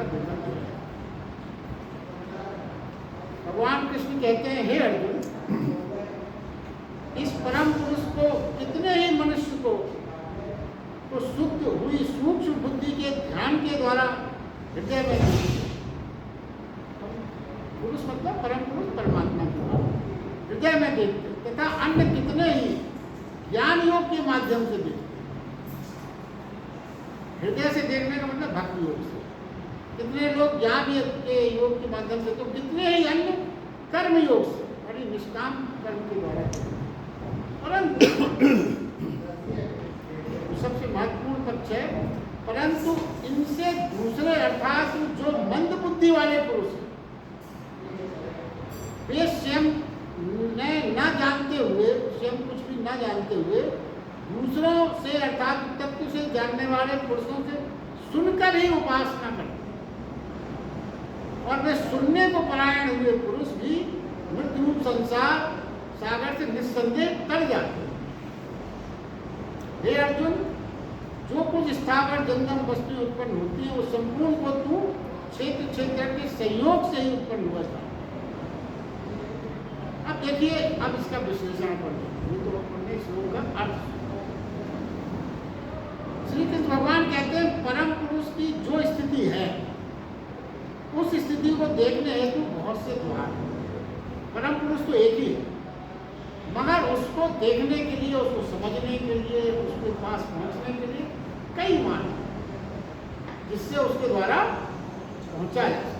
दुर्लभ है। भगवान कृष्ण कहते हैं, हे अर्जुन, इस परम पुरुष को कितने ही मनुष्य को तो शुद्ध हुई सूक्ष्म बुद्धि के ध्यान के द्वारा हृदय में, पुरुष मतलब परम पुरुष परमात्मा को हृदय में देखते तथा अन्य कितने ही ज्ञान योग के माध्यम से देखते। हृदय से देखने का मतलब भक्ति योग से, कितने लोग ज्ञान के योग के माध्यम से, तो कितने ही अन्य कर्म योग से, बड़ी निष्काम कर्म के द्वारा। परंतु सबसे महत्वपूर्ण पक्ष है, परंतु इनसे दूसरे अर्थात जो मंद बुद्धि वाले पुरुष हैं, वे स्वयं न जानते हुए, स्वयं कुछ भी न जानते हुए दूसरों से अर्थात तत्व से जानने वाले पुरुषों से सुनकर ही उपासना करते, और वे सुनने को परायण हुए पुरुष भी मृत्यु रूप संसार सागर से निस्संदेह तर जाते हैं। हे अर्जुन, जो कुछ स्थावर जंगम वस्तुएं उत्पन्न होती है वो संपूर्ण को तू क्षेत्र क्षेत्र के संयोग से ही उत्पन्न हुआ था। अब देखिए, अब इसका विश्लेषण करें, तो अपने श्लोक का अर्थ। श्री कृष्ण भगवान कहते हैं, परम पुरुष की जो स्थिति है उस स्थिति को देखने हेतु बहुत से द्वार हैं। परम पुरुष तो एक ही है, मगर उसको देखने के लिए, उसको समझने के लिए, उसके पास पहुंचने के लिए कई मार्ग, जिससे उसके द्वारा पहुंचा जाए।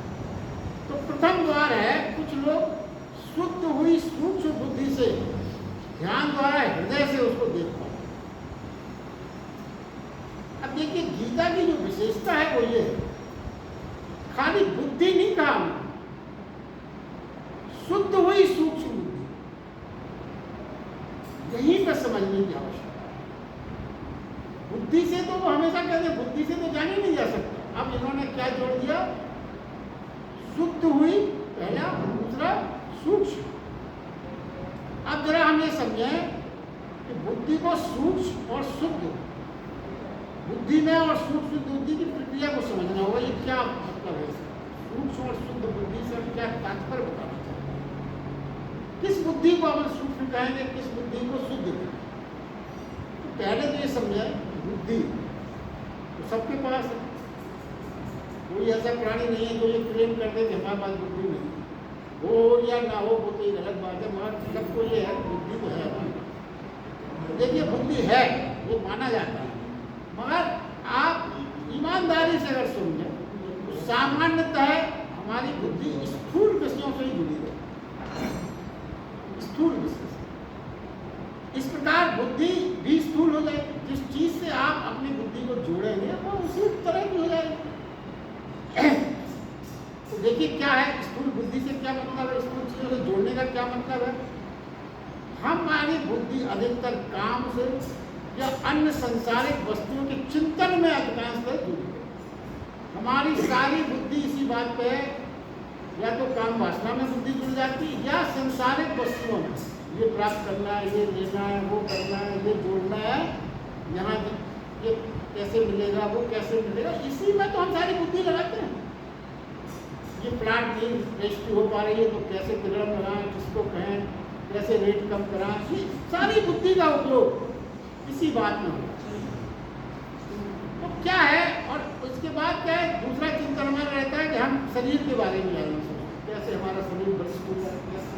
तो प्रथम द्वार है, कुछ लोग शुद्ध हुई सूक्ष्म बुद्धि से ध्यान द्वारा हृदय से उसको देख पाते। अब देखिए, गीता की जो विशेषता है वो ये है, खाली बुद्धि नहीं कहा, शुद्ध हुई सूक्ष्म बुद्धि, यहीं पर समझने की आवश्यकता। बुद्धि से तो वो हमेशा कहते हैं, बुद्धि से तो जाने नहीं जा सकता। अब इन्होंने क्या जोड़ दिया, शुद्ध हुई पहला, दूसरा सूक्ष्म। अब जरा हम ये समझें कि बुद्धि को सूक्ष्म और शुद्ध, बुद्धि में और सूक्ष्म बुद्धि की प्रक्रिया को समझना होगा। ये क्या मतलब है, सूक्ष्म और शुद्ध बुद्धि से क्या तात्पर्य बताना चाहिए, किस बुद्धि को हम सूक्ष्म कहेंगे, किस बुद्धि को शुद्ध कहेंगे। तो पहले तो ये समझे, बुद्धि तो सबके पास है, कोई ऐसा प्राणी नहीं है जो ये क्लेम कर दे कि हमारे पास बुद्धि नहीं, हो या ना हो वो तो एक अलग बात है, मगर सबको ये है बुद्धि तो है हमारी। देखिए, बुद्धि है वो माना जाता है, मगर आप ईमानदारी से अगर समझें तो सामान्यतः हमारी बुद्धि स्थूल विषयों से ही जुड़ी है, स्थूल विषय से। इस प्रकार बुद्धि भी स्थूल हो जाएगी, जिस चीज से आप अपनी बुद्धि को जोड़ेंगे वो उसी तरह की हो जाएगी। तो देखिए क्या है, स्थूल बुद्धि से क्या मतलब है, स्थूल चीजों से जोड़ने का क्या मतलब है। हमारी बुद्धि अधिकतर काम से या अन्य संसारिक वस्तुओं के चिंतन में अधिकांशतः जुड़ी है। हमारी सारी बुद्धि इसी बात पे है, या तो काम वासना में बुद्धि जुड़ जाती है, या संसारिक वस्तुओं में, ये प्राप्त करना है, ये लेना है, वो करना है, ये जोड़ना है, यहाँ ये कैसे मिलेगा, वो कैसे मिलेगा, इसी में तो हम सारी बुद्धि लगाते हैं। ये प्लांट की रजिस्ट्री हो पा रही है तो कैसे किरण लगाएं, किसको कहें, कैसे रेट कम कराएं, ये सारी बुद्धि का उपयोग इसी बात में होगा। तो क्या है, और उसके बाद क्या है, दूसरा चिंतन हमारा रहता है कि हम शरीर के बारे में जानना चाहिए, कैसे हमारा शरीर बलिष्ठ हो जाए, कैसे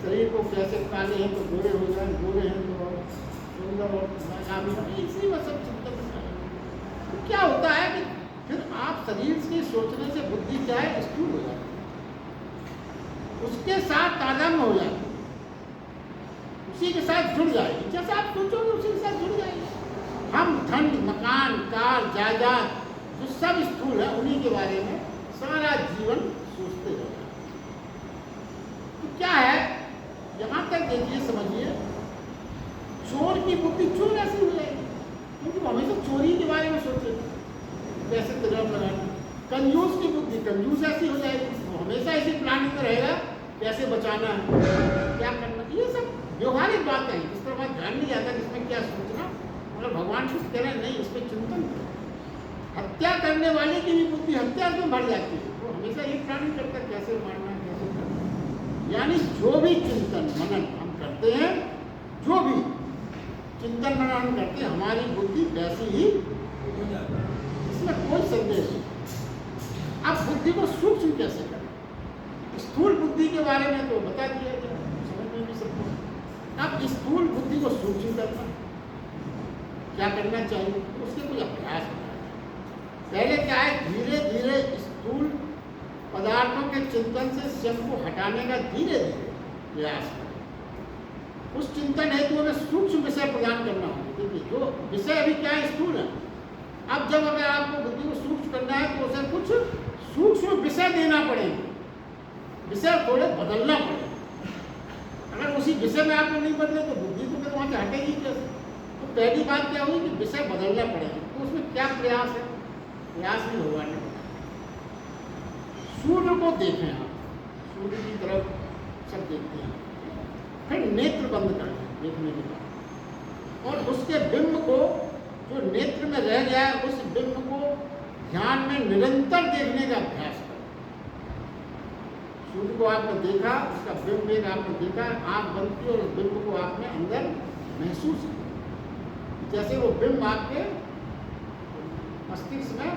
शरीर को कैसे काले हैं तो गोरे हो जाए, गोरे हैं तो सुंदर और नामी, इसी में सब चिंतन। तो क्या होता है कि फिर आप शरीर से सोचने से बुद्धि क्या है, स्थूल हो जाती है, उसके साथ तादात्म्य हो जाती है, उसी के साथ जुड़ जाएगी। जैसे आप सोचोगे उसी के साथ जुड़ जाएगी। हम धन, मकान, कार, जायदाद जो सब स्थूल है, उन्हीं के बारे में सारा जीवन सोचते रहते हैं। तो क्या है, यहाँ तक देखिए, समझिए, चोर की बुद्धि चोर ऐसी हो जाएगी, क्योंकि वो हमेशा चोरी के बारे में सोचेगा, कैसे तिलक लगाना। कंजूस की बुद्धि कंजूस ऐसी हो जाएगी, वो हमेशा इसी प्लानिंग में रहेगा, कैसे बचाना है, क्या करना। ये सब व्यवहारिक बातें हैं, इस तरह ध्यान नहीं जाता कि इसमें क्या सोचना। मतलब भगवान कुछ कह रहे हैं, नहीं, इस पर चिंतन करो। हत्या करने वाले की भी बुद्धि हत्या में बढ़ जाती है। वो हमेशा एक प्राणी करता है कैसे मारना है, कैसे करना। यानी जो भी चिंतन मनन हम करते हैं, जो भी चिंतन मनन हम करते हैं, हमारी बुद्धि वैसी ही हो जाती है, इसमें कोई संदेह नहीं। अब बुद्धि को सूक्ष्म कैसे करें? स्थूल बुद्धि के बारे में तो बता दिया कि समझ में भी सबको। अब स्थूल बुद्धि को सूक्ष्म करना क्या करना चाहिए? तो उसके कुछ अभ्यास होना है। पहले क्या है, धीरे धीरे स्थूल पदार्थों के चिंतन से स्वयं को हटाने का धीरे धीरे प्रयास करें। उस चिंतन हेतु हमें सूक्ष्म विषय प्रदान करना होगा। देखिए जो विषय अभी क्या है, स्थूल है। अब जब अगर आपको बुद्धि को सूक्ष्म करना है तो उसे कुछ सूक्ष्म विषय देना पड़ेगा, विषय थोड़े बदलना पड़ेगा। अगर उसी विषय में आपको नहीं बदले तो बुद्धि तो फिर वहाँ से हटेगी कैसे? तो पहली बात क्या हुई कि विषय बदलना पड़ेगा। तो उसमें क्या प्रयास है? प्रयास में भगवान ने सूर्य को देखें, आप सूर्य की तरफ सब देखते हैं, फिर नेत्र बंद कर दें देखने के बाद, और उसके बिंब को जो नेत्र में रह गया है उस बिंब को ध्यान में निरंतर देखने का अभ्यास करें। सूर्य को आपने देखा, उसका बिंब एक आपने देखा, आंख बंद की और उस बिंब को आपने अंदर महसूस किया, जैसे वो बिंब आपके मस्तिष्क में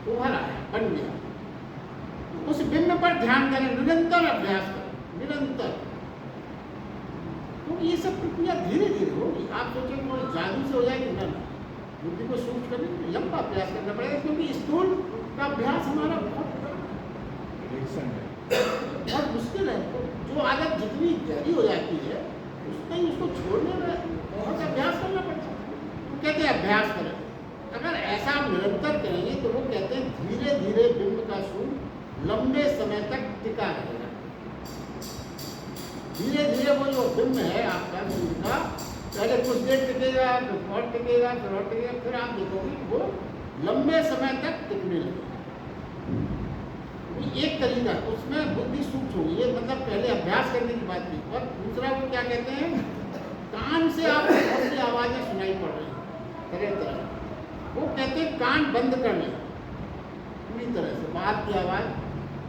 उभर आया, बन गया। तो उस बिंब पर ध्यान करें, निरंतर अभ्यास करें, निरंतर। क्योंकि ये सब प्रक्रिया धीरे धीरे होगी। आप सोचेंगे कोई जादू से हो जाएगी, ना। बुद्धि को सूक्ष्म करने के लिए लंबा अभ्यास करना पड़ेगा, क्योंकि स्थूल का अभ्यास हमारा बहुत मुश्किल है। तो जो आदत जितनी गहरी हो जाती है उतना ही उसको छोड़ने में बहुत अभ्यास करना पड़ता है। तो कहते हैं अभ्यास करें। अगर ऐसा आप निरंतर करेंगे तो वो कहते हैं धीरे धीरे बिंब का सूर्य लंबे समय तक टिका रहेगा। धीरे धीरे वो जो बिंब है आपका सूर्य का, पहले कुछ देर टिकेगा, फिर और टिकेगा, फिर और टिकेगा, फिर आप देखोगे वो लंबे समय तक टिकने लगेगा। एक तरीका, उसमें बुद्धि सूक्ष्म होगी। ये मतलब पहले अभ्यास करने की बात थी। और दूसरा वो क्या कहते हैं, कान से आपको बहुत सी आवाज़ें सुनाई पड़ रही हैं तरह तरह। वो कहते हैं कान बंद कर लें पूरी तरह से, बाहर की आवाज़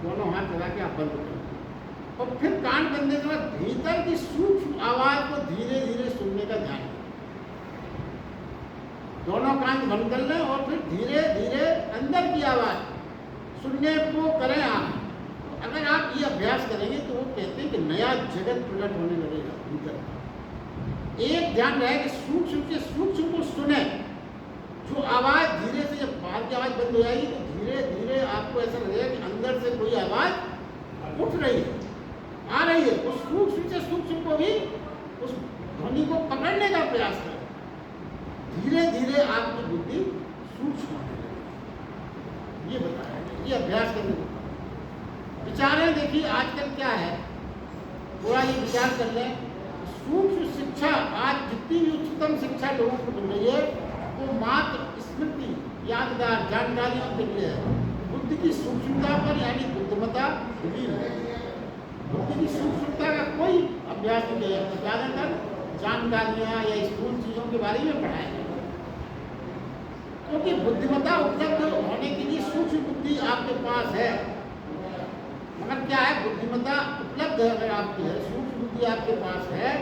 दोनों हाथ लगा के आप बंद कर लें, और फिर कान बंद करने के बाद भीतर की सूक्ष्म आवाज़ को धीरे धीरे सुनने का ध्यान रखें। दोनों कान बंद कर लें और फिर धीरे धीरे अंदर की आवाज़ सुनने को करें आप। अगर आप ये अभ्यास करेंगे तो वो कहते हैं कि नया जगत प्रकट होने लगेगा भीतर। एक ध्यान रहे कि सूक्ष्म से सूक्ष्म को सुने। जो आवाज़ धीरे से, जब बाहर की आवाज़ बंद हो जाएगी तो धीरे धीरे आपको ऐसा लगेगा कि अंदर से कोई आवाज़ उठ रही है, आ रही है। उस सूक्ष्म से सूक्ष्म को भी, उस ध्वनि को पकड़ने का प्रयास करें। धीरे धीरे आपकी बुद्धि सूक्ष्म होने लगेगी। ये बताया, ये अभ्यास करने को विचारें। देखिए आजकल क्या है, थोड़ा ये विचार कर लें। सूक्ष्म शिक्षा आज जितनी भी उच्चतम शिक्षा लोगों को मिल रही है वो मात्र स्मृति, यादगार जानकारियों के लिए है। बुद्धि की सूक्ष्मता पर यानी बुद्धिमत्ता विलीन है। बुद्धि की सूक्ष्मता का कोई अभ्यास नहीं किया जाता। ज़्यादातर जानकारियाँ या स्थूल चीज़ों के बारे में पढ़ाया जाता है, क्योंकि बुद्धिमत्ता उपलब्ध होने के लिए सूक्ष्म बुद्धि आपके पास है। मगर क्या है, बुद्धिमत्ता उपलब्ध अगर आपकी है, सूक्ष्म बुद्धि आपके पास है,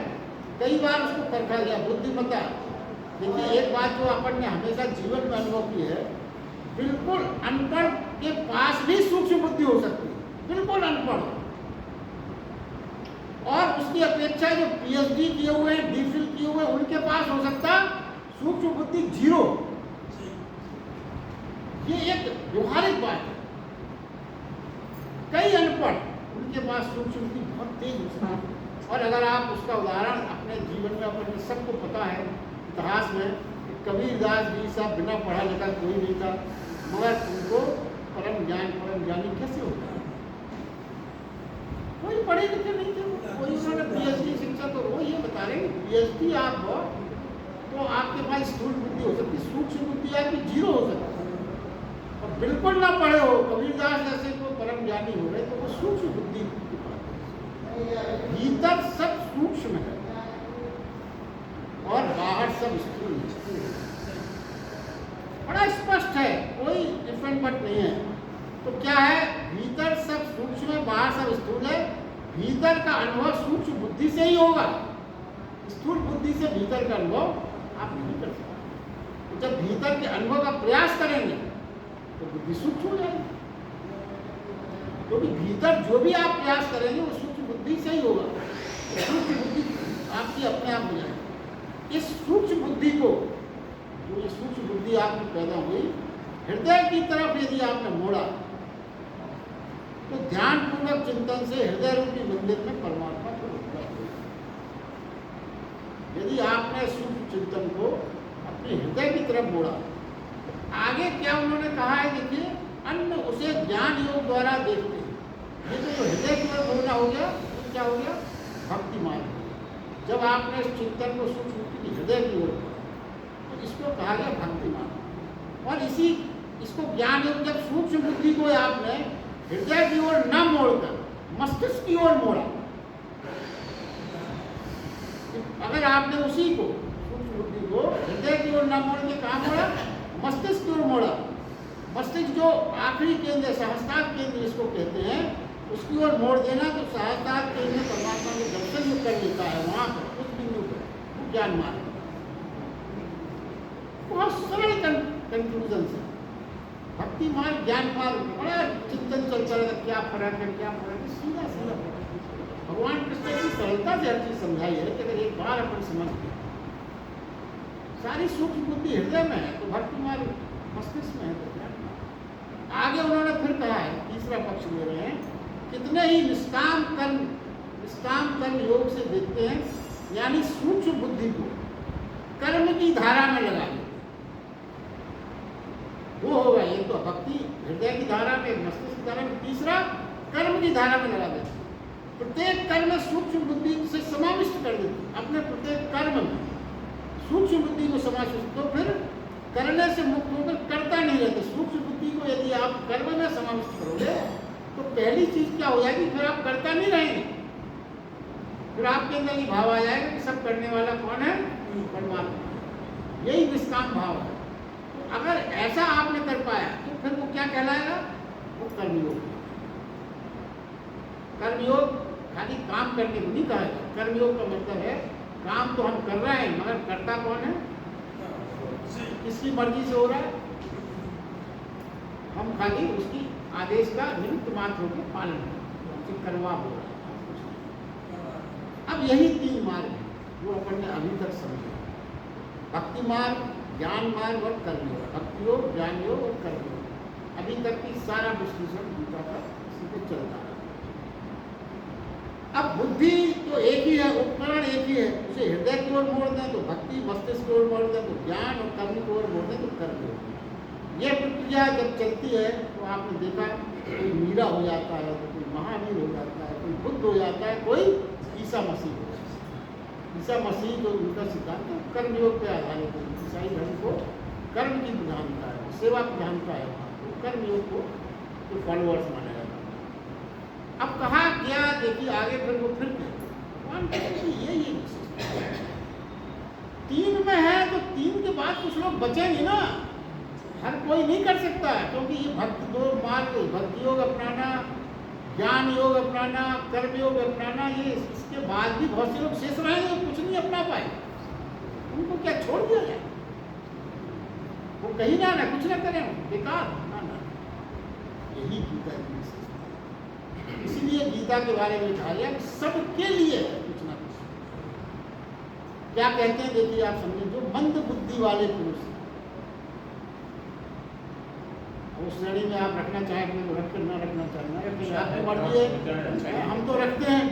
कई बार उसको परखा गया। बुद्धिमत्ता, देखिए एक बात जो अपन ने हमेशा जीवन में अनुभव की है, बिल्कुल अनपढ़ के पास भी सूक्ष्म बुद्धि हो सकती है, बिल्कुल अनपढ़, और उसकी अपेक्षा जो पीएचडी किए हुए हैं, डीफिल किए हुए हैं, उनके पास हो सकता सूक्ष्म बुद्धि 0। ये एक व्यवहारिक बात है। कई अनपढ़, उनके पास सूक्ष्म बुद्धि बहुत तेज हो सकती है। और अगर आप उसका उदाहरण अपने जीवन में, अपने सबको पता है इतिहास में, कबीरदास जी साहब बिना पढ़ा लिखा कोई नहीं था, मगर उनको परम ज्ञानी कैसे होता है? कोई पढ़े लिखे नहीं थे, कोई उन्होंने पीएचडी शिक्षा, तो वो ये बता रहे हैं कि पीएचडी आप हो तो आपके पास स्थूल बुद्धि हो सकती, सूक्ष्म बुद्धि आपकी 0 हो सकती है। और बिल्कुल ना पढ़े हो, कबीरदास जैसे को परम ज्ञानी हो रहे, तो वो सूक्ष्म बुद्धि की बात है। भीतर सब सूक्ष्म है और बाहर सब स्थूल है। बड़ा स्पष्ट है, कोई डिफरेंट बट नहीं है। तो क्या है, भीतर सब सूक्ष्म है, बाहर सब स्थूल है। भीतर का अनुभव सूक्ष्म बुद्धि से ही होगा, स्थूल बुद्धि से भीतर का अनुभव आप नहीं कर सकते। तो जब भीतर के अनुभव का प्रयास करेंगे तो बुद्धि सूक्ष्म हो जाएगी, क्योंकि भीतर जो भी आप प्रयास करेंगे वो सूक्ष्म बुद्धि से ही होगा। सूक्ष्म बुद्धि आपकी अपने आप हो जाएगी। इस सूक्ष्म बुद्धि को, जो ये सूक्ष्म बुद्धि आपकी पैदा हुई, हृदय की तरफ यदि आपने मोड़ा तो ध्यान पूर्वक चिंतन से हृदय रूपी मंदिर में परमात्मा को उपलब्ध हो। यदि आपने सूक्ष्म चिंतन को अपने हृदय की तरफ मोड़ा, आगे क्या उन्होंने कहा है, देखिए, अन्य उसे ज्ञान योग द्वारा देखते हैं। ये तो हृदय की ओर मोड़ना हो गया, तो क्या हो गया, भक्ति मार्ग। जब आपने इस चिंतन को सूक्ष्म हृदय की ओर मोड़ा तो इसको कहा गया भक्ति मार्ग। और इसको ज्ञान योग, जब सूक्ष्म बुद्धि को आपने हृदय की ओर न मोड़कर मस्तिष्क की ओर मोड़ा, अगर आपने उसी को सूक्ष्म बुद्धि को हृदय की ओर न मोड़ के कहाँ मोड़ा, मस्तिष्क की ओर मोड़ा। मस्तिष्क जो आखिरी केंद्र, सहस्त्रार केंद्र जिसको कहते हैं, उसकी ओर मोड़ देना, तो सहस्त्रार केंद्र में परमात्मा के दर्शन जो कर लेता है, वहां पर उस बिंदु पर ज्ञान मार्ग। बहुत सरल कंक्लूजन से भक्ति मार्ग ज्ञान मार्ग बड़ा चिंतन चलता रहता, क्या फर्क है, क्या फर्क है, सीधा सीधा भगवान कृष्ण की सरलता से हर चीज समझाई है कि अगर एक बार अपन समझ गए, सारी सूक्ष्म बुद्धि हृदय में है तो भक्ति मार्ग मस्तिष्क में है तो ज्ञान मार्ग। आगे उन्होंने फिर कहा है, तीसरा पक्ष ले रहे हैं, कितने ही निष्काम कर्म योग से देखते हैं, यानी सूक्ष्म बुद्धि को कर्म की धारा में लगा देते। वो होगा, एक तो भक्ति हृदय की धारा में, मस्तिष्क की धारा में, तीसरा कर्म की धारा में लगा देते। प्रत्येक कर्म में सूक्ष्म बुद्धि से समाविष्ट कर देते, अपने प्रत्येक कर्म में सूक्ष्म बुद्धि को समाविष्ट, तो फिर करने से मुक्त होकर करता नहीं रहते। सूक्ष्म बुद्धि को यदि आप कर्म में समाविष्ट करोगे तो पहली चीज क्या हो जाएगी, फिर आप करता नहीं रहेंगे, फिर आपके अंदर ये भाव आ जाएगा कि सब करने वाला कौन है, परमात्मा। यही निष्काम भाव है। अगर ऐसा आपने कर पाया तो फिर वो क्या कहलाएगा, वो कर्मयोग। कर्मयोग खाली काम करने को नहीं कहेगा। कर्मयोग का मतलब है काम तो हम कर रहे हैं, मगर करता कौन है, किसकी मर्जी से हो रहा है, हम खाली उसकी आदेश का निमित्त मात्र होकर पालन हमसे करवा हो रहा है। अब यही तीन मार्ग है जो अपन ने अभी तक समझे, भक्ति मार्ग, ज्ञान मार्ग और कर्मयोग। भक्ति योग, ज्ञान योग और कर्मयोग, अभी तक की सारा विश्लेषण गीता का इसी पे चलता है। अब बुद्धि तो एक ही है, उपकरण एक ही है, उसे हृदय की ओर मोड़ दें तो भक्ति, मस्तिष्क की ओर मोड़ दें तो ज्ञान, और कर्म की ओर मोड़ दें तो कर्मयोग। यह प्रक्रिया जब चलती है तो आपने देखा, कोई मीरा हो जाता है, तो कोई महावीर हो जाता है, कोई बुद्ध हो जाता है, कोई ईसा मसीह हो जाता है। ईसा मसीह जो उनका सिद्धांत है कर्मयोग पे आधारित है। ईसाई धर्म को कर्म की प्रधानता है, सेवा प्रधानता है, तो कर्मयोग को जो फॉलोअर्स माना जाता है। अब कहा क्या, देखिए आगे फिर वो फिर भगवान कहते हैं ये तीन में है, तो तीन के बाद कुछ लोग बचेंगे ना, हर कोई नहीं कर सकता, क्योंकि ये भक्ति दो मार्ग, भक्ति योग अपनाना, ज्ञान योग अपनाना, कर्म योग अपनाना, ये इसके बाद भी बहुत से लोग शेष रहेंगे कुछ नहीं अपना पाए। उनको क्या छोड़ दिया जाए, वो कहीं ना कुछ ना करें, बेकार ना। यही गीता की विशेषता। इसीलिए गीता के बारे में कहा गया सबके लिए कुछ ना कुछ। क्या कहते हैं, देखिए आप समझे, जो मंद बुद्धि वाले पुरुष, उस श्रेणी में आप रखना चाहें तो रख कर, ना रखना चाहें ना रखें, आपकी मर्जी है, हम तो रखते हैं।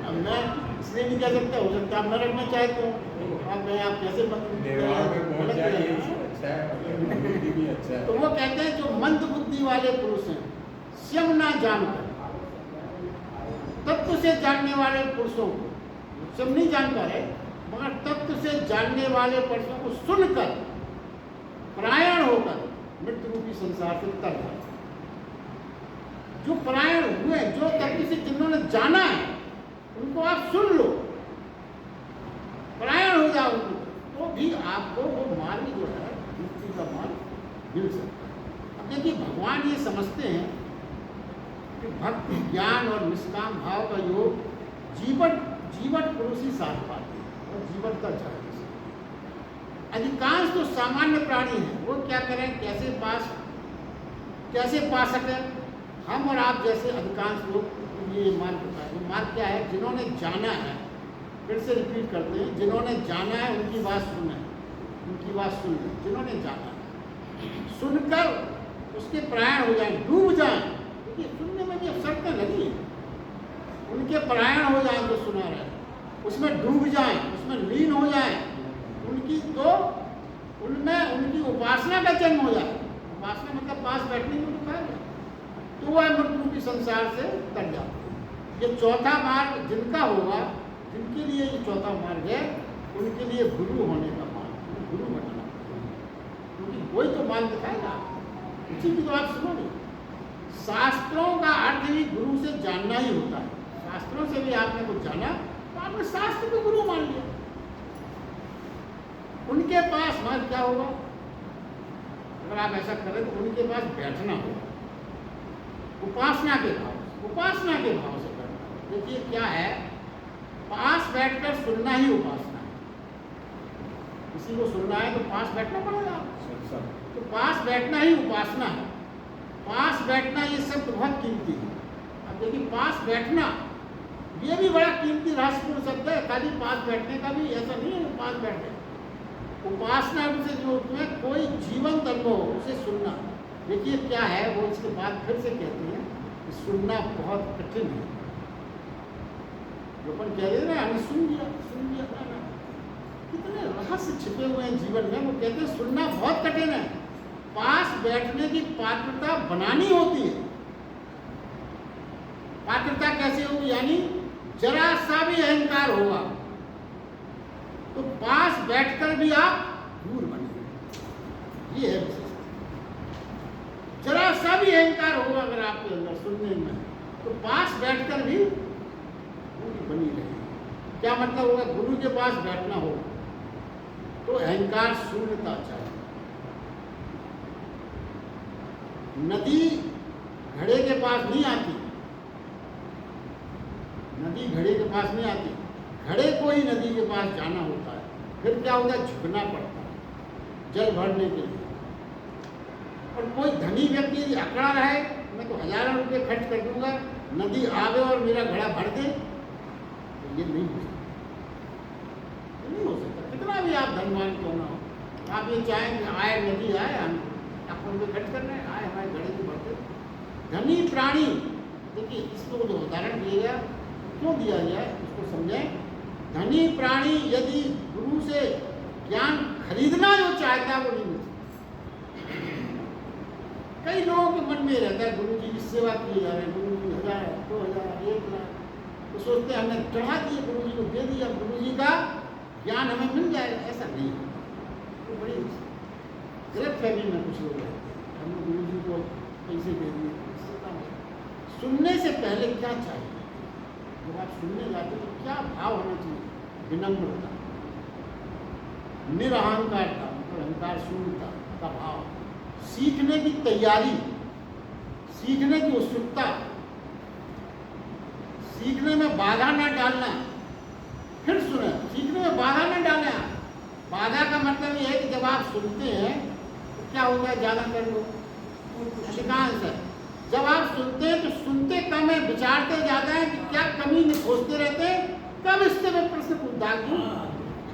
अब मैं इसलिए नहीं कह सकता, हो सकता आप न रखना चाहे तो आप कैसे तो वो कहते हैं जो मंद बुद्धि वाले पुरुष हैं, स्वयं ना जानकर तत्व से जानने वाले पुरुषों को, स्वयं नहीं जान पा रहे मगर तत्व से जानने वाले पुरुषों को सुनकर परायण होकर मृत्यु रूपी संसार से तर जाए। जो परायण हुए, जो तत्व से जिन्होंने जाना है, उनको आप सुन लो, परायण हो जाओ उनको, तो भी आपको वो मार्ग जो है मुक्ति का मार्ग मिल सकता है। अब अब देखिए, भगवान ये समझते हैं कि भक्ति, ज्ञान और निष्काम भाव का योग जीवन पुरुष ही साध पाते हैं और जीवन का चाहे। अधिकांश तो सामान्य प्राणी हैं, वो क्या करें, कैसे पा सकें। हम और आप जैसे अधिकांश लोग ये मार्ग बताए। वो मार्ग क्या है? जिन्होंने जाना है, फिर से रिपीट करते हैं, जिन्होंने जाना है उनकी बात सुने, उनकी बात सुन लें। जिन्होंने जाना है, सुनकर उसके परायण हो जाए, डूब जाए। देखिए, सुनने में भी अब शर्तें लगी हैं। उनके परायण हो जाए जो सुना रहे, उसमें डूब जाए, उसमें लीन हो जाए, उनमें उनकी उपासना का जन्म हो जाए। उपासना मतलब पास बैठने में तो है, तो वह मृत्यु की संसार से तर जाते हैं। ये चौथा मार्ग जिनका होगा, जिनके लिए ये चौथा मार्ग है, उनके लिए गुरु होने का मार्ग, गुरु बनना। क्योंकि कोई तो मार्ग दिखाएगा, उसी की तो आप सुनोगे। शास्त्रों का अर्थ भी गुरु से जानना ही होता है। शास्त्रों से भी आपने कुछ जाना तो आपने शास्त्र को गुरु मान लिया। उनके पास मार्ग क्या होगा? अगर आप ऐसा करें तो उनके पास बैठना होगा, उपासना के भाव से करना। देखिए क्या है, पास बैठकर सुनना ही उपासना है। किसी को सुनना है तो पास बैठना पड़ेगा, तो पास बैठना ही उपासना है। पास बैठना ये शब्द बहुत कीमती है। अब देखिए, पास बैठना ये भी बड़ा कीमती रहस्यपूर्ण शब्द है। खाली पास बैठने का भी ऐसा नहीं है, पास बैठे। उपासना से जो उसमें कोई जीवंत अनुभव, उसे सुनना। देखिए क्या है, वो इसके बाद फिर से कहते हैं कि सुनना बहुत कठिन है। जो अपन कह रहे हैं ना, हमने सुन लिया ना, कितने रहस्य छिपे हुए हैं जीवन में। वो कहते हैं सुनना बहुत कठिन है। पास बैठने की पात्रता बनानी होती है। पात्रता कैसे होगी? यानी जरा सा भी अहंकार होगा तो पास बैठकर भी आप दूर बनेंगे। ये है विशेषता। जरा सा भी अहंकार होगा अगर आपके अंदर सुनने में, तो पास बैठकर भी दूरी बनी रहेगी। क्या मतलब होगा? गुरु के पास बैठना होगा तो अहंकार शून्यता चाहिए। नदी घड़े के पास नहीं आती, नदी घड़े के पास नहीं आती, घड़े को ही नदी के पास जाना होता है। फिर क्या होता है? झुकना पड़ता है जल भरने के लिए। और कोई धनी व्यक्ति यदि अकड़ा रहे, मैं तो हजारों रुपये खर्च कर दूंगा, नदी आवे और मेरा घड़ा भर दे, तो ये नहीं हो सकता। नहीं हो सकता, कितना भी आप धनवान क्यों ना हो। आप ये चाहें कि आए नदी आए, हम आपको रुपये खर्च कर रहे हैं, आए हमारे घड़े को भरते। धनी प्राणी, देखिए इसको जो उदाहरण दिया गया, क्यों दिया गया उसको समझें। धनी प्राणी यदि गुरु से ज्ञान खरीदना जो चाहता है वो नहीं मिल सकता। कई लोगों के मन में रहता है गुरु जी की सेवा की जा रहे हैं, गुरु जी 1000, 2000, 1 लाख, तो सोचते हैं हमने चढ़ा दिए, गुरु जी को दे दिया, गुरु जी का ज्ञान हमें मिल जाएगा। ऐसा नहीं है। तो बड़ी गलत फहमी में कुछ लोग रहते हैं, हमने गुरु जी को पैसे दे दिए। सुनने से पहले क्या चाहिए? जब आप सुनने जाते तो क्या भाव होना चाहिए? विनम्रता, निरहंकारता, मतलब अहंकार शून्यता का भाव, सीखने की तैयारी, सीखने की उत्सुकता, सीखने में बाधा न डालना। फिर सुने, सीखने में बाधा न डालना। बाधा का मतलब ये है कि जब आप सुनते हैं तो क्या होता है? ज़्यादातर लोग, अधिकांश है, जब आप सुनते हैं तो सुनते कम है, विचारते ज़्यादा है कि क्या कमी में खोजते रहते हैं, कब इससे मैं प्रश्न पूछता हूँ।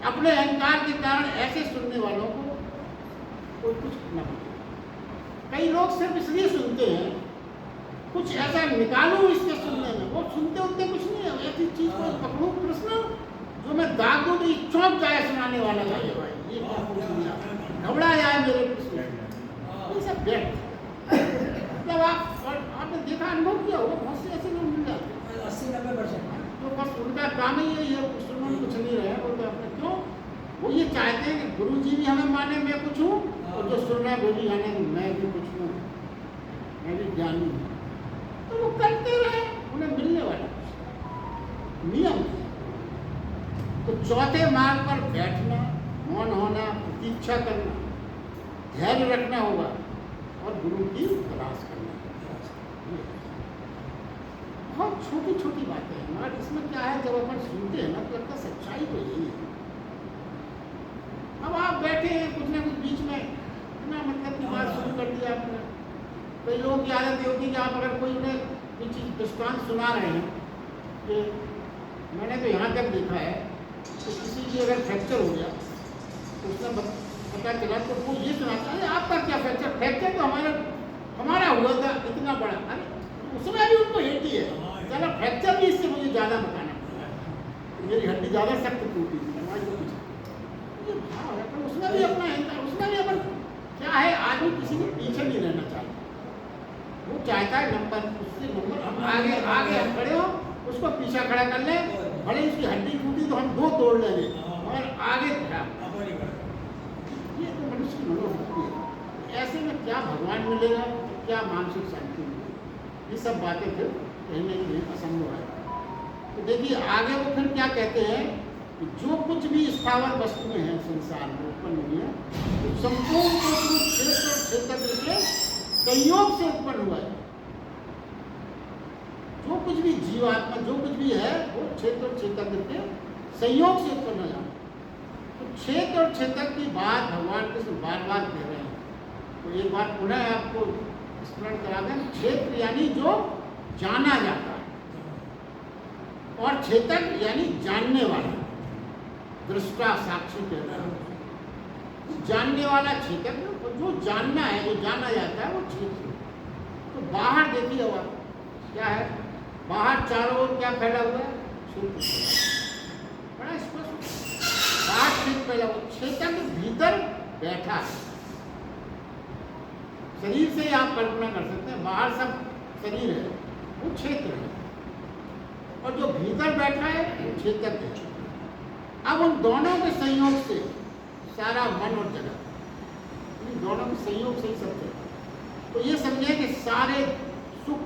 अपने अहंकार के कारण ऐसे सुनने वालों को कोई कुछ न बोले। कई लोग सिर्फ इसलिए सुनते हैं, कुछ ऐसा निकालूं इसके सुनने में, वो सुनते उनते कुछ नहीं है। ऐसी चीज़ को पकड़ूं प्रश्न जो मैं दाग दूँ तो चौंक जाए सुनाने वाला था, ये भाई ये क्या पूछ लिया, घबरा जाए मेरे प्रश्न। ये सब व्यर्थ। जब आपने देखा, अनुभव किया होगा, बहुत से ऐसे लोग मिल जाते हैं 80-90%। तो बस उनका काम ही यही है, सुनने में कुछ नहीं रहे। वो तो अपने क्यों, वो ये चाहते हैं कि गुरु जी भी हमें माने मैं कुछ हूँ, और जो सुन रहा है वो भी जाने कि मैं भी कुछ हूँ, मैं भी ज्ञानी हूँ। तो वो करते रहे, उन्हें मिलने वाला नियम है। तो चौथे मार्ग पर बैठना, मौन होना, प्रतीक्षा करना, धैर्य रखना होगा और गुरु की तलाश करना। बहुत छोटी छोटी बातें हैं, मगर इसमें क्या है, जब अपन सुनते हैं ना तो लगता है सच्चाई तो यही है। अब आप बैठे हैं कुछ ना कुछ बीच में ना मतलब की बात शुरू कर दिया आपने। कई लोगों की आदत ये होती है कि आप अगर कोई उन्हें कोई चीज़ दृष्टांत सुना रहे हैं कि मैंने तो यहाँ तक देखा है तो किसी की अगर फ्रैक्चर हो गया तो उसने पता चला तो वो ये सुनाता है आपका क्या फ्रैक्चर, फ्रैक्चर तो हमारा हुआ था इतना बड़ा। अरे उसमें भी उनको हेट ही है, चलो फ्रैक्चर भी इससे मुझे ज़्यादा बताना पड़ा, मेरी हड्डी ज़्यादा सख्त टूटी थी, ये भाव है। पर उसमें भी अपना उसमें भी अपन क्या है, आदमी किसी के पीछे नहीं रहना चाहता, वो चाहता है नंबर उससे नंबर हम आगे आगे हम खड़े हो, उसको पीछा खड़ा कर ले, भले उसकी हड्डी टूटी तो हम 2 तोड़ लेंगे और आगे खड़ा। ये तो मनुष्य की मनोवृत्ति है। ऐसे में क्या भगवान मिलेगा, क्या मानसिक शांति मिलेगी, ये सब बातें फिर कहीं ना कहीं असंभव है। तो देखिए आगे वो फिर क्या कहते हैं कि जो कुछ भी स्थावर वस्तुएं हैं संसार में उत्पन्न हुई है, तो संपूर्ण क्षेत्र और क्षेत्र के संयोग से उत्पन्न हुआ है। जो कुछ भी जीवात्मा जो कुछ भी है वो क्षेत्र और क्षेत्र के संयोग से उत्पन्न हुआ। तो क्षेत्र और क्षेत्र की बात भगवान कृष्ण बार बार कह रहे हैं। तो एक बार पुनः आपको स्मरण करा दें, क्षेत्र यानी जो जाना जाता है और क्षेत्र यानी जानने वाला, दृष्टा साक्षी कह रहा है। जानने वाला क्षेत्र, जो जानना है जो जाना जाता है वो क्षेत्र। तो बाहर देखिए अब क्या है, बाहर चारों ओर क्या फैला हुआ है, क्षेत्र बड़ा स्पष्ट, बाहर क्षेत्र फैला हुआ, क्षेत्र के भीतर बैठा है। शरीर से ही आप कल्पना कर सकते हैं, बाहर सब शरीर है वो क्षेत्र है और जो भीतर बैठा है वो क्षेत्र है। अब उन दोनों के संयोग से सारा मन और जगत, इन दोनों के संयोग से ही सब चलता। तो ये समझे कि सारे सुख,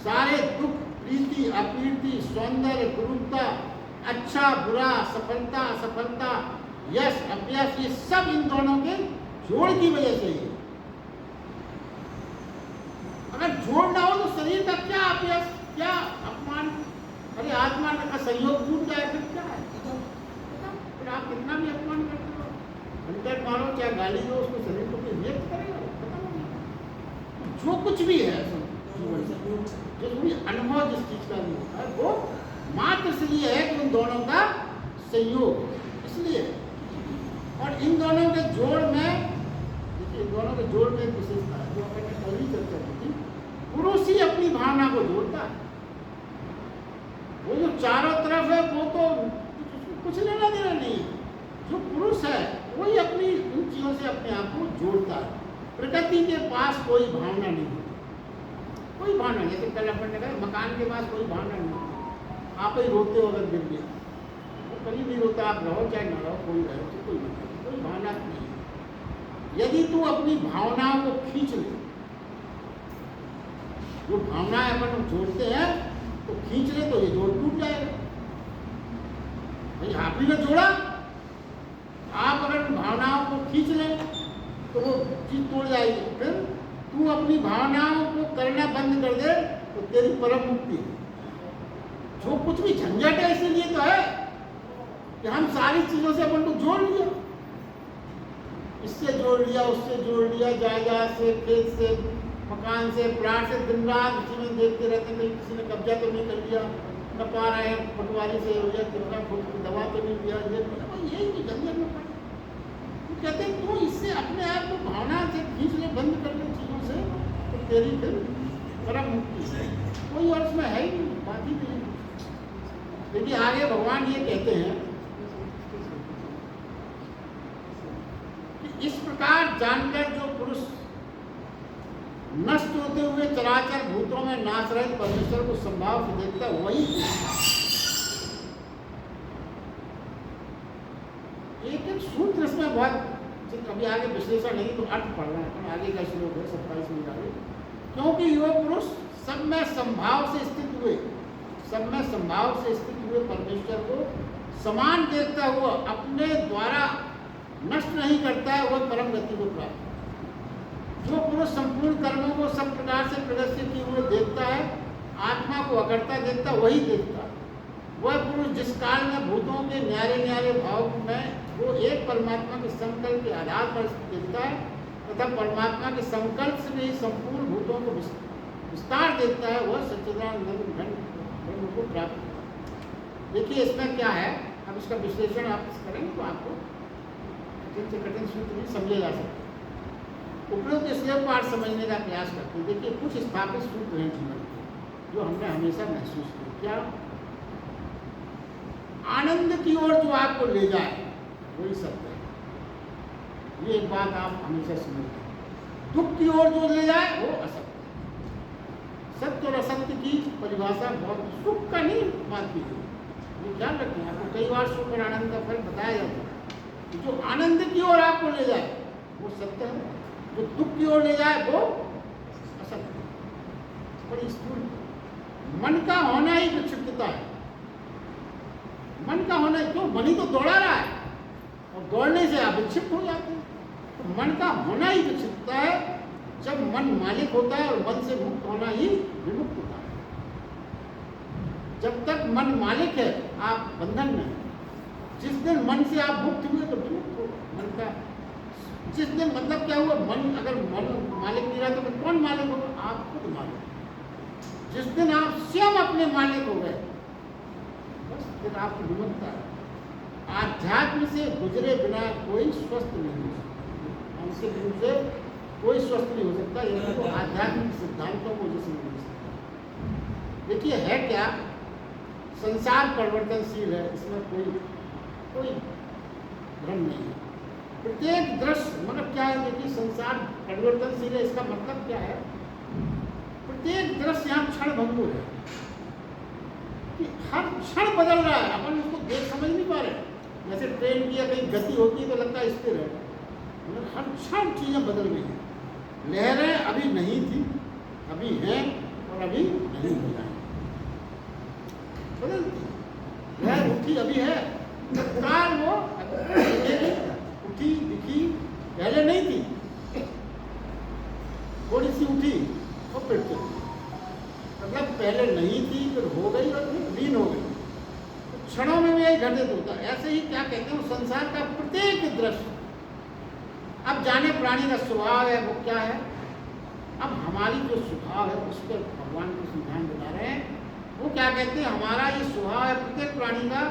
सारे दुख, प्रीति अप्रीति, सौंदर्य क्रूरता, अच्छा बुरा, सफलता असफलता, यश अपयश, ये सब इन दोनों के जोड़ की वजह से ही। अगर जोड़ ना हो तो शरीर का क्या अपयश, क्या अपमान, अरे आत्मा का संयोग टूट जाए फिर क्या है, फिर आप कितना भी अपमान करते हो, घंटे मारो चाहे गाली दो, उसको शरीर को फिर व्यक्त करेगा, जो कुछ भी है जो भी अनुभव जिस चीज का भी होता है वो मात्र इसलिए है कि उन दोनों का संयोग, इसलिए। और इन दोनों के जोड़ में देखिए, इन दोनों के जोड़ में एक विशेषता है जो अपन ने कल ही चर्चा की थी, पुरुष ही अपनी भावना को जोड़ता है। वो जो चारों तरफ है वो तो कुछ लेना देना नहीं है, जो पुरुष है वही अपनी उन चीजों से अपने आप को जोड़ता है। प्रकृति के पास कोई भावना नहीं होती, कोई भावना नहीं। जैसे कल अपन ने कहा मकान के पास कोई भावना नहीं होती, आप ही रोते हो अगर गिर गया, वो कभी नहीं रोता, आप रहो चाहे ना रहो, कोई रहे तो कोई मतलब, कोई भावना नहीं है। यदि तू अपनी भावनाओं को खींच ले, जो भावनाएं अपन जोड़ते हैं तो खींच ले तो ये जोड़ टूट जाएगा। भाई आप ही ने जोड़ा, आप अगर उन भावनाओं को खींच ले तो वो चीज तोड़ जाएगी। फिर तू अपनी भावनाओं को करना बंद कर दे तो तेरी परम मुक्ति है। जो कुछ भी झंझट है इसीलिए तो है कि हम सारी चीजों से अपन को जोड़ लिया, इससे जोड़ लिया, उससे जोड़ लिया, जायदाद से, खेत से, मकान से, प्लाट से, दिन रात उसी में देखते रहते हैं किसी ने कब्जा तो नहीं कर लिया, न पा रहे हैं पटवारी से हो गया, कितना दवा तो नहीं दिया, यही झंझट में पड़े। कहते हैं तू इससे अपने आप को भावना से खींच ले, बंद कर ले चीजों से, तो तेरी फिर परम मुक्ति है। कोई और उसमें है ही नहीं, बात ही नहीं। देखिए आगे भगवान ये कहते हैं कि इस प्रकार जानकर जो पुरुष नष्ट होते हुए चराचर भूतों में नाश रहित परमेश्वर को संभाव से देखता है, वही एक सूत्र इसमें बहुत, अभी आगे विश्लेषण नहीं तो अर्थ पढ़ रहे हैं, आगे का श्लोक है 27 में आगे। क्योंकि युवा पुरुष सब में संभाव से स्थित हुए, सब में संभाव से स्थित हुए परमेश्वर को समान देखता हुआ अपने द्वारा नष्ट नहीं करता है, वह परम गति को प्राप्त। जो पुरुष संपूर्ण कर्मों को सब प्रकार से प्रदर्शित किए हुए देखता है, आत्मा को अकर्ता देखता, वही देखता। वह पुरुष जिस काल में भूतों के न्यारे न्यारे भाव में वो एक परमात्मा के संकल्प के आधार पर देखता है तथा परमात्मा के संकल्प से भी संपूर्ण भूतों को विस्तार देखता है, वह सच्चिदानंद ब्रह्म को प्राप्त होता है। देखिए इसमें क्या है, अब इसका विश्लेषण आप करेंगे तो आपको कठिन से कठिन सूत्र भी समझे जा सकते हैं। उपरोक्त श्लोक पाठ समझने का प्रयास करते हैं। देखिए कुछ स्थापित सूत्र हैं जीवन के जो हमने हमेशा महसूस किया। क्या? आनंद की ओर जो आपको ले जाए वही सत्य है। ये एक बात आप हमेशा समझते हैं। दुख की ओर जो ले जाए वो असत्य है। सत्य और असत्य की परिभाषा बहुत सुख का नहीं बात की गई, ये ध्यान रखें। आपको कई बार सुख और आनंद का फर्क बताया जाता है। जो आनंद की ओर आपको ले जाए वो सत्य है, जो दुख की ओर ले जाए वो असत्य है। बड़ी स्थूल मन का होना ही विक्षिप्तता है। मन का होना क्यों? मन ही तो दौड़ा रहा है और दौड़ने से आप विक्षिप्त हो जाते हैं। तो मन का होना ही विक्षिप्तता है। जब मन मालिक होता है और मन से मुक्त होना ही विमुक्त होता है। जब तक मन मालिक है आप बंधन में, जिस दिन मन से आप मुक्त हुए तो विमुक्त हो मन का। जिस दिन मतलब क्या हुआ, मन अगर मन मालिक नहीं रहा तो फिर कौन मालिक होगा? आप खुद मालिक। जिस दिन आप स्वयं अपने मालिक हो गए बस फिर आपको विमुक्ता है। आध्यात्म से गुजरे बिना कोई स्वस्थ नहीं हो सकता, मानसिक रूप से कोई स्वस्थ नहीं हो सकता। यदि वो आध्यात्मिक सिद्धांतों को जैसे नहीं सकता। देखिए है क्या, संसार परिवर्तनशील है, इसमें कोई भ्रम नहीं है। प्रत्येक दृश्य मतलब क्या है, देखिए संसार परिवर्तनशील है, इसका मतलब क्या है? प्रत्येक दृश्य यहाँ क्षण भंगुर है कि हर क्षण बदल रहा है। अपन उसको देख समझ नहीं पा रहे। जैसे ट्रेन की या कहीं गति होती है तो लगता है स्थिर है, मतलब हर क्षण चीजें बदल रही हैं। लहरें अभी नहीं थी, अभी हैं और अभी नहीं हो जाएंगी, बदलती। लहर उठी अभी है, कार वो उठी दिखी, पहले नहीं थी, थोड़ी सी उठी और फिर चली। मतलब पहले नहीं थी फिर हो गई और फिर लीन हो गई। तो क्षणों में भी यही घटित होता है। ऐसे ही क्या कहते हैं, संसार का प्रत्येक दृश्य। अब जाने प्राणी का स्वभाव है वो क्या है। अब हमारी जो स्वभाव है उस पर भगवान को ध्यान दिला रहे हैं। वो क्या कहते हैं, हमारा ये स्वभाव है प्रत्येक प्राणी का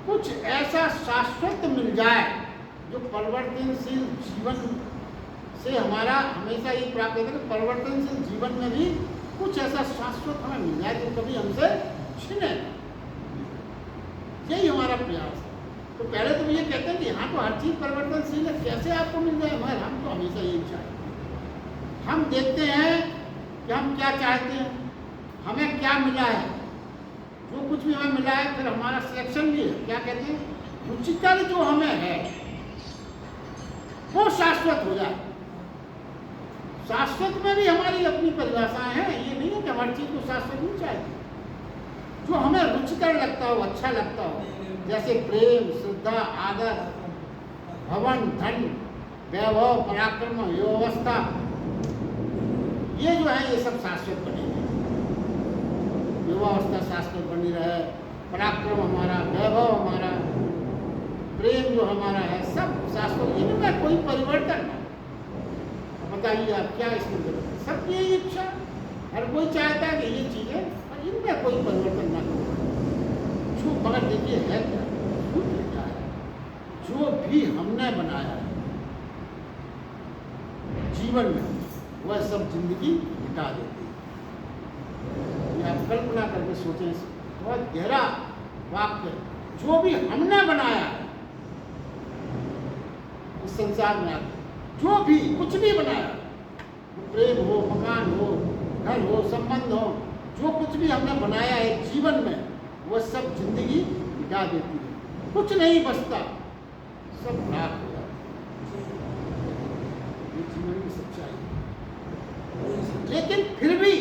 कुछ ऐसा शाश्वत मिल जाए जो परिवर्तनशील जीवन से हमारा हमेशा ये प्राप्त होता है कि परिवर्तनशील जीवन में भी कुछ ऐसा शाश्वत हमें मिल जाए जो कभी हमसे छिने। यही हमारा प्रयास है। तो पहले तो ये कहते हैं कि यहाँ तो हर चीज़ परिवर्तनशील है, कैसे आपको मिल जाए? मगर हम तो हमेशा यही चाहते हैं। हम देखते हैं कि हम क्या चाहते हैं, हमें क्या मिला है। जो कुछ भी हमें मिला है फिर हमारा सिलेक्शन भी है। क्या कहते हैं, रुचिकर जो हमें है वो शाश्वत हो जाए। शाश्वत में भी हमारी अपनी परिभाषाएं हैं। ये नहीं है कि हमारी चीज को शाश्वत नहीं चाहती। जो हमें रुचिकर लगता हो, अच्छा लगता हो, जैसे प्रेम, श्रद्धा, आदर, भवन, धन, वैभव, पराक्रम, व्यवस्था, ये जो है ये सब शाश्वत बने रहे। युवावस्था शाश्वत बनी रहे, पराक्रम हमारा, वैभव हमारा, प्रेम जो हमारा है सब शाश्वत। इनमें कोई परिवर्तन नहीं। बताइए आप क्या इसमें गलत है? सबकी यही इच्छा, हर कोई चाहता है कि ये चीजें, और इनमें कोई परिवर्तन ना करो। जो मगर देखिए है क्या, क्या है, जो भी हमने बनाया है जीवन में वह सब जिंदगी मिटा देती है। ये आप कल्पना करके सोचें, बहुत गहरा वाक्य। जो भी हमने बनाया है इस संसार में आकर, जो भी कुछ भी बनाया, प्रेम हो, मकान हो, घर हो, संबंध हो, जो कुछ भी हमने बनाया है जीवन में वह सब जिंदगी मिटा देती है। कुछ नहीं बचता, सब राख हो जाता है। ये जीवन की सच्चाई है। लेकिन फिर भी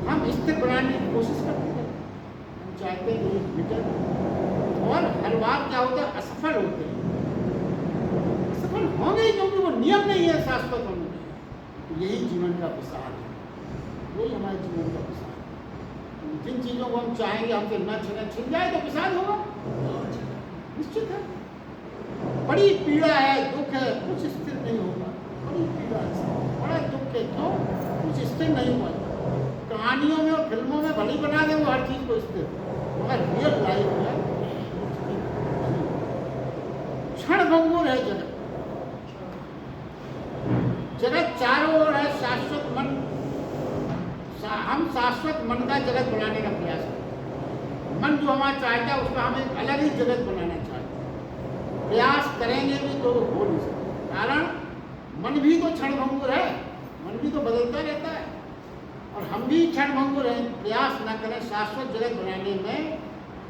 हम स्थिर बनाने की कोशिश करते हैं। हम चाहते हैं कि मिटे, और हर बार क्या होता है, असफल होते हैं। असफल होंगे क्योंकि वो नियम नहीं है शाश्वत होने का। यही जीवन का विशाल है, यही हमारे जीवन का विशाल है। जिन चीज़ों को हम चाहेंगे हमसे न छिन जाए तो विशाल होगा, निश्चित है। बड़ी पीड़ा है, दुख है, कुछ स्थिर नहीं होगा। बड़ी पीड़ा है, बड़ा दुख है, क्यों? कुछ स्थिर नहीं हुआ। कहानियों में और फिल्मों में भली बना दे वो हर चीज़ को स्थिर, मगर रियल लाइफ में क्षणभंगुर है जगत। जगत चारों ओर है, शाश्वत मन, हम शाश्वत मन का जगत बनाने का प्रयास करें। मन जो हमारा चाहता है उसका हम एक अलग ही जगत बनाना चाहते हैं। प्रयास करेंगे भी तो हो नहीं सकता, कारण मन भी तो क्षणभंगुर है, मन भी तो बदलता रहता है और हम भी क्षणभंगुर हैं। प्रयास न करें शाश्वत जगत बनाने में,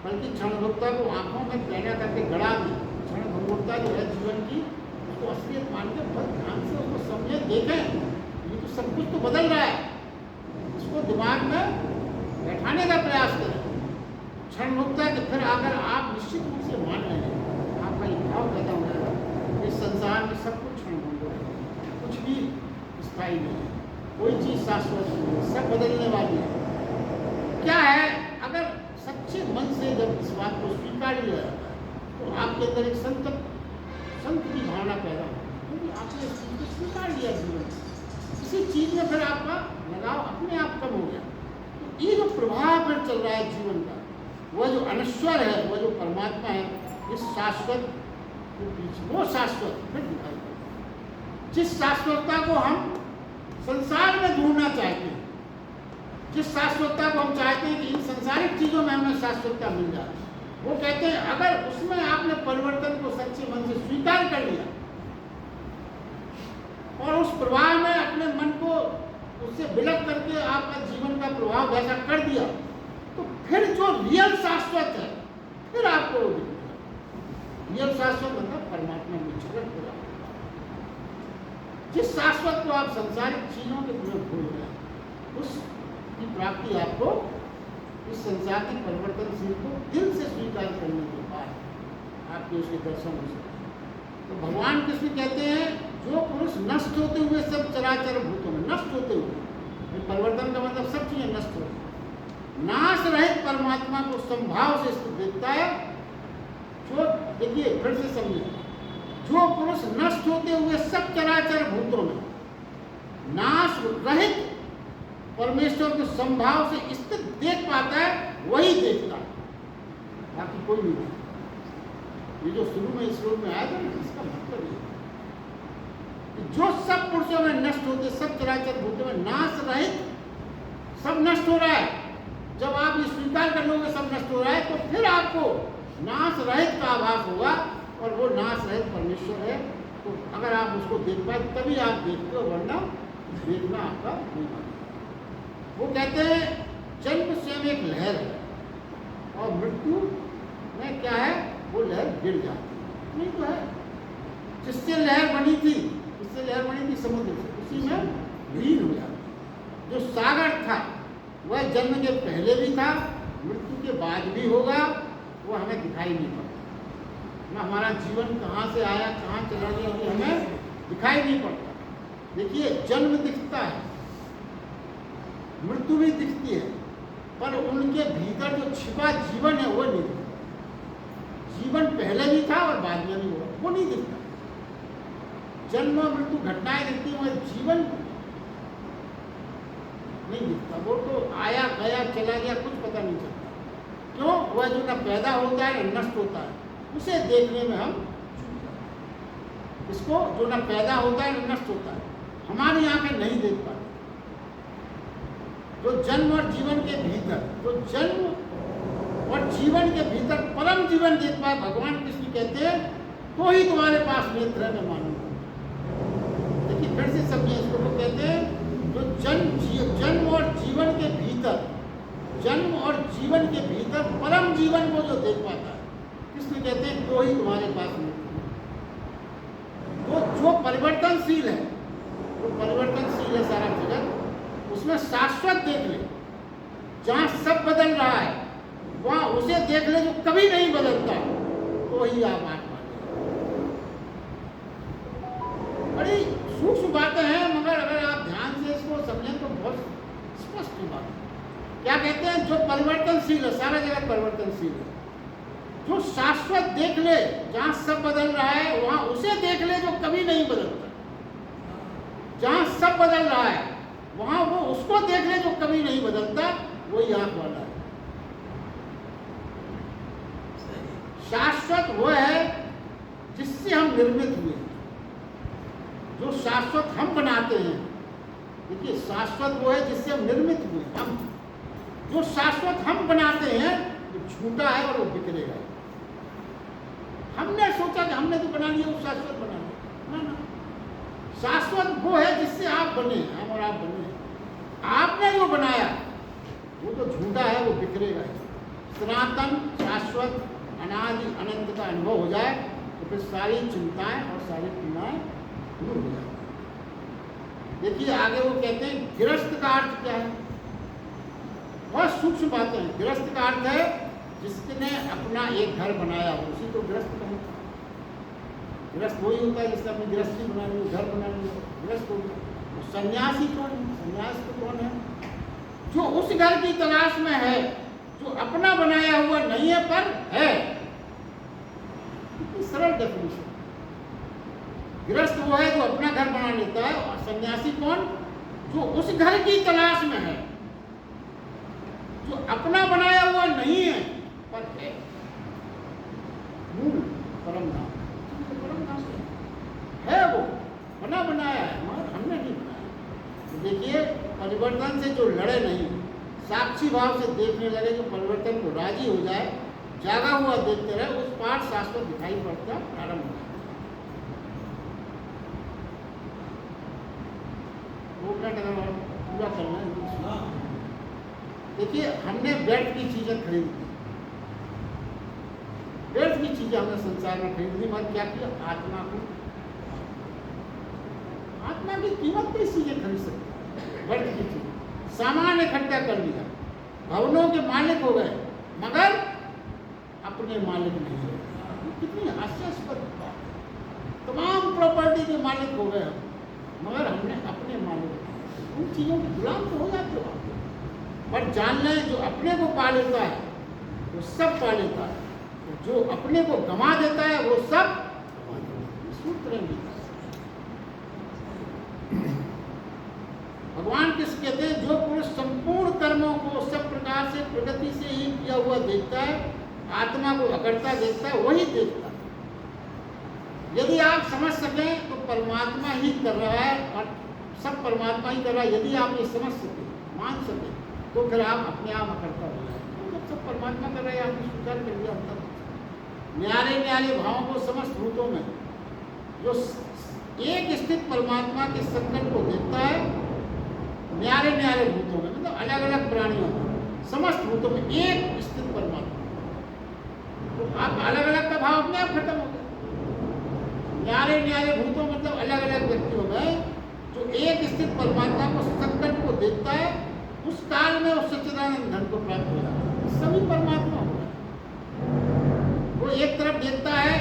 बल्कि क्षणभंगुरता को आंखों में पैदा करके गड़ा दें। क्षणभंगुरता जो है जीवन की, उसको असलियत मान के बहुत ध्यान से उसको समझे, देखें ये तो सब कुछ तो बदल रहा है, इसको दिमाग में बैठाने का प्रयास करें। क्षणभंगुरता के फिर अगर आप निश्चित रूप से मान रहे हैं, आपका ये भाव पैदा हो जाएगा इस संसार में सब कुछ क्षणभंगुर है, कुछ भी स्थायी नहीं है, कोई चीज़ शाश्वत नहीं है, सब बदलने वाली है। क्या है, अगर सच्चे मन से जब इस बात को स्वीकार लिया जाता है तो आपके अंदर एक संत की भावना पैदा होती है, क्योंकि आपने इस चीज़ को स्वीकार लिया जीवन, किसी चीज़ में फिर आपका लगाव अपने आप कम हो गया। तो ये जो प्रभाव फिर चल रहा है जीवन का, वह जो अनश्वर है, वह जो परमात्मा है, इस शाश्वत के पीछे वो शाश्वत फिर दिखाई पड़ता है। जिस शाश्वतता को हम संसार में ढूंढना चाहते हैं, जिस शाश्वतता को हम चाहते हैं कि इन संसारिक चीज़ों में हमें शाश्वतता मिल जाए, वो कहते हैं अगर उसमें आपने परिवर्तन को सच्चे मन से स्वीकार कर लिया और उस प्रवाह में अपने मन को उससे विलग करके आपका जीवन का प्रभाव वैसा कर दिया, तो फिर जो रियल शाश्वत है फिर आपको वो दिखेगा। रियल शाश्वत मतलब परमात्मा में झलक पूरा। जिस शाश्वत को आप संसारिक चीजों के प्रयोग भूल रहे हैं, उसकी प्राप्ति आपको इस संसार की परिवर्तनशील को दिल से स्वीकार करने के बाद आपके उसके दर्शन हो सकते हैं। तो भगवान कृष्ण कहते हैं जो पुरुष नष्ट होते हुए सब चराचर भूतों में, नष्ट होते हुए, परिवर्तन का मतलब सब चीजें नष्ट होती, नाश रहित परमात्मा को संभाव से स्थित देखता है। जो देखिए फिर से समझिए, जो पुरुष नष्ट होते हुए सब चराचर भूतों में नाश रहित परमेश्वर को संभाव से स्थित देख पाता है, वही देखता है, बाकी कोई नहीं देखता। ये जो शुरू में इस श्लोक में आया था, इसका मतलब ये जो सब पुरुषों में नष्ट होते, सब चराचर भूतों में नाश रहित सब नष्ट हो रहा है। जब आप ये स्वीकार कर लोगे सब नष्ट हो रहा है, तो फिर आपको नाश रहित का आभास होगा और वो नाश रहित परमेश्वर है। तो अगर आप उसको देख पाए तभी आप देखते हो, वरना देखना आपका नहीं होगा। वो कहते हैं जन्म स्वयं एक लहर है और मृत्यु में क्या है, वो लहर गिर जाती है। नहीं तो है, जिससे लहर बनी थी, जिससे लहर बनी थी समुद्र से, उसी में लीन हो जाती। जो सागर था वह जन्म के पहले भी था, मृत्यु के बाद भी होगा, वो हमें दिखाई नहीं पड़ता। हमारा जीवन कहाँ से आया, कहाँ चला गया, वो हमें दिखाई नहीं पड़ता। देखिए जन्म दिखता है, मृत्यु भी दिखती है, पर उनके भीतर जो छिपा जीवन है वो नहीं दिखता। जीवन पहले भी था और बाद में भी हुआ, वो नहीं दिखता। जन्म और मृत्यु घटनाएं दिखती हैं, वह जीवन नहीं दिखता। वो तो आया गया चला गया, कुछ पता नहीं चलता। क्यों? वह जो न पैदा होता है न नष्ट होता है, उसे देखने में हम इसको जो न पैदा होता है न नष्ट होता है, हमारी आंखें नहीं देख पाती। तो जन्म और जीवन के भीतर, तो जन्म और जीवन के भीतर परम जीवन देख पाए भगवान कृष्ण कहते हैं, तो ही तुम्हारे पास नेत्र है, मैं मानूंगा। देखिए फिर से समझिए इसको, वो कहते हैं जो जन्म और जीवन के भीतर, जन्म और जीवन के भीतर परम जीवन को जो देख पाता है, कृष्ण कहते हैं तो ही तुम्हारे पास नेत्र है। तो जो परिवर्तनशील है, वो परिवर्तनशील है सारा जगत, उसमें शाश्वत देख ले। जहाँ सब बदल रहा है वहाँ उसे देख ले जो कभी नहीं बदलता, तो ही आप आत्मा हैं। बड़ी सूक्ष्म बातें हैं, मगर अगर आप ध्यान क्या कहते हैं, जो परिवर्तनशील है, सारा जगत परिवर्तनशील है। जो शाश्वत देख ले, जहां सब बदल रहा है वहां उसे देख ले जो कभी नहीं बदलता। जहां सब बदल रहा है वहां वो उसको देख ले जो कभी नहीं बदलता, वही आंख वाला है। शाश्वत वो है जिससे हम निर्मित हुए। जो शाश्वत हम बनाते हैं, देखिए शाश्वत वो है जिससे हम निर्मित हुए। हम जो शाश्वत हम बनाते हैं वो झूठा है और वो बिखरेगा। हमने सोचा कि हमने तो बना लिया, वो शाश्वत बना लिया, ना। शाश्वत वो है जिससे आप बने, हम और आप बने। आपने जो बनाया वो तो झूठा है, वो बिखरेगा। सनातन शाश्वत अनादि अनंत का अनुभव हो जाए तो फिर सारी चिंताएं और सारी पीड़ाएं दूर हो जाए। देखिए आगे वो कहते हैं गृहस्थ का अर्थ क्या है। बहुत सूक्ष्म बातें हैं। गृहस्थ का अर्थ है जिसने अपना एक घर बनाया हो, उसी को गृहस्थ कहते हैं। गृहस्थ वही होता है जिसने अपनी गृहस्थी बना ली, घर बना लिया, गृहस्थ हो गया। सन्यासी कौन है? सन्यास तो कौन है? जो उस घर की तलाश में है जो अपना बनाया हुआ नहीं है पर है। कितनी सरल डेफिनेशन। गृहस्थ वो है जो अपना घर बना लेता है, और सन्यासी कौन? जो उस घर की तलाश में है जो अपना बनाया हुआ नहीं है पर है। मूल परम धाम, परम धाम है, वो बना बनाया है, मगर हमने नहीं बनाया। तो देखिए परिवर्तन से जो लड़े नहीं, साक्षी भाव से देखने लगे, जो परिवर्तन को राजी हो जाए, जागा हुआ देखते रहे, उस पार शाश्वत दिखाई पड़ता प्रारंभ हो जाए। पूरा करना है। देखिए हमने व्यर्थ की चीजें खरीदी, व्यर्थ की चीजें हमने संसार में खरीदी, मगर क्या किया? आत्मा को, आत्मा की कीमत पे चीजें खरीद सकते। व्यर्थ की चीज, सामान इकट्ठा कर लिया, भवनों के मालिक हो गए, मगर अपने मालिक नहीं हो गए। कितनी हास्यास्पद बात। तमाम प्रॉपर्टी के मालिक हो गए मगर हमने अपने मालिक, उन चीजों के गुलाम तो हो जाते हो। पर जान लें जो अपने को पा लेता है वो सब पा लेता है, जो अपने को गंवा देता है वो सब सूत्र नहीं। भगवान किस कहते हैं? जो पुरुष संपूर्ण कर्मों को सब प्रकार से प्रगति से ही किया हुआ देखता है, आत्मा को अकड़ता देखता है, वही देखता है। यदि आप समझ सकें तो परमात्मा ही कर रहा है और सब परमात्मा ही कर रहा है। यदि आप ये समझ सके, मान सके, तो फिर आप अपने आप अकड़ता हो जाए। जब सब परमात्मा कर रहे हैं, आपने स्वीकार कर लिया। न्यारे न्यारे भावों को समस्त भूतों में, जो एक स्थित परमात्मा के संकल्प को देखता है, न्यारे न्यारे भूतों में, मतलब अलग अलग प्राणियों में, समस्त भूतों में एक स्थित परमात्मा, तो आप अलग अलग का भाव अपने आप खत्म हो गया। न्यारे न्यारे भूतों मतलब अलग अलग व्यक्तियों में जो एक स्थित परमात्मा को संकल्प को देखता है, उस काल में उस सच्चिदानंद धन को प्राप्त हो जाता है। सभी परमात्मा हो गए। वो एक तरफ देखता है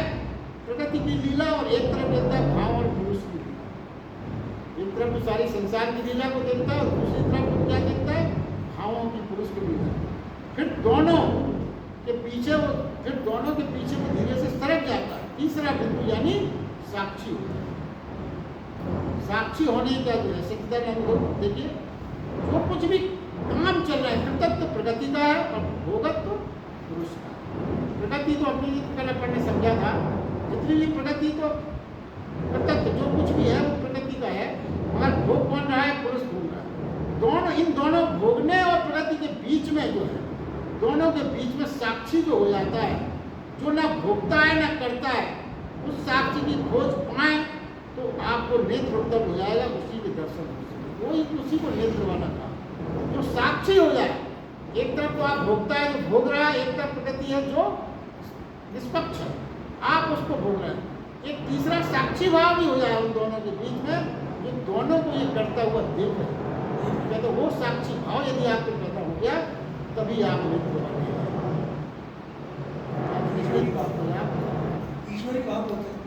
प्रकृति की लीला और एक तरफ देखता है भाव और पुरुष की लीला। एक तरफ तो सारी संसार की लीला को देखता है और दूसरी तरफ वो क्या देखता है? भावों की, पुरुष की लीला। फिर दोनों के पीछे वो धीरे से सरक जाता है। तीसरा बिंदु यानी साक्षी होता है। साक्षी होने का जो है सच्चिदानंद अनुभव। देखिए जो कुछ भी काम चल रहा है, कृतत्व प्रगति का है और भोगत्व पुरुष का। प्रगति तो अपनी कल अपन ने समझा था, जितनी भी प्रगति तो कृतत्व जो कुछ भी है वो प्रगति का है, मगर भोग कौन रहा है? पुरुष भोग रहा है। दोनों, इन दोनों भोगने और प्रगति के बीच में जो है, दोनों के बीच में साक्षी जो हो जाता है, जो ना भोगता है ना करता है, उस साक्षी की खोज पाए तो आपको नेत्र उत्तर हो जाएगा, उसी के दर्शन हो सके। वही उसी को नेत्र वाला कहा, जो साक्षी हो जाए। एक तरफ तो आप भोगता है जो भोग रहा है, एक तरफ प्रगति है जो निष्पक्ष है, आप उसको भोग रहे हैं। एक तीसरा साक्षी भाव भी हो जाए उन दोनों के बीच में, जो दोनों को ये करता हुआ देख रहे हैं। तो वो साक्षी भाव यदि आपको पैदा हो गया तभी आप नेत्र वाले ईश्वरी भाव होते हैं।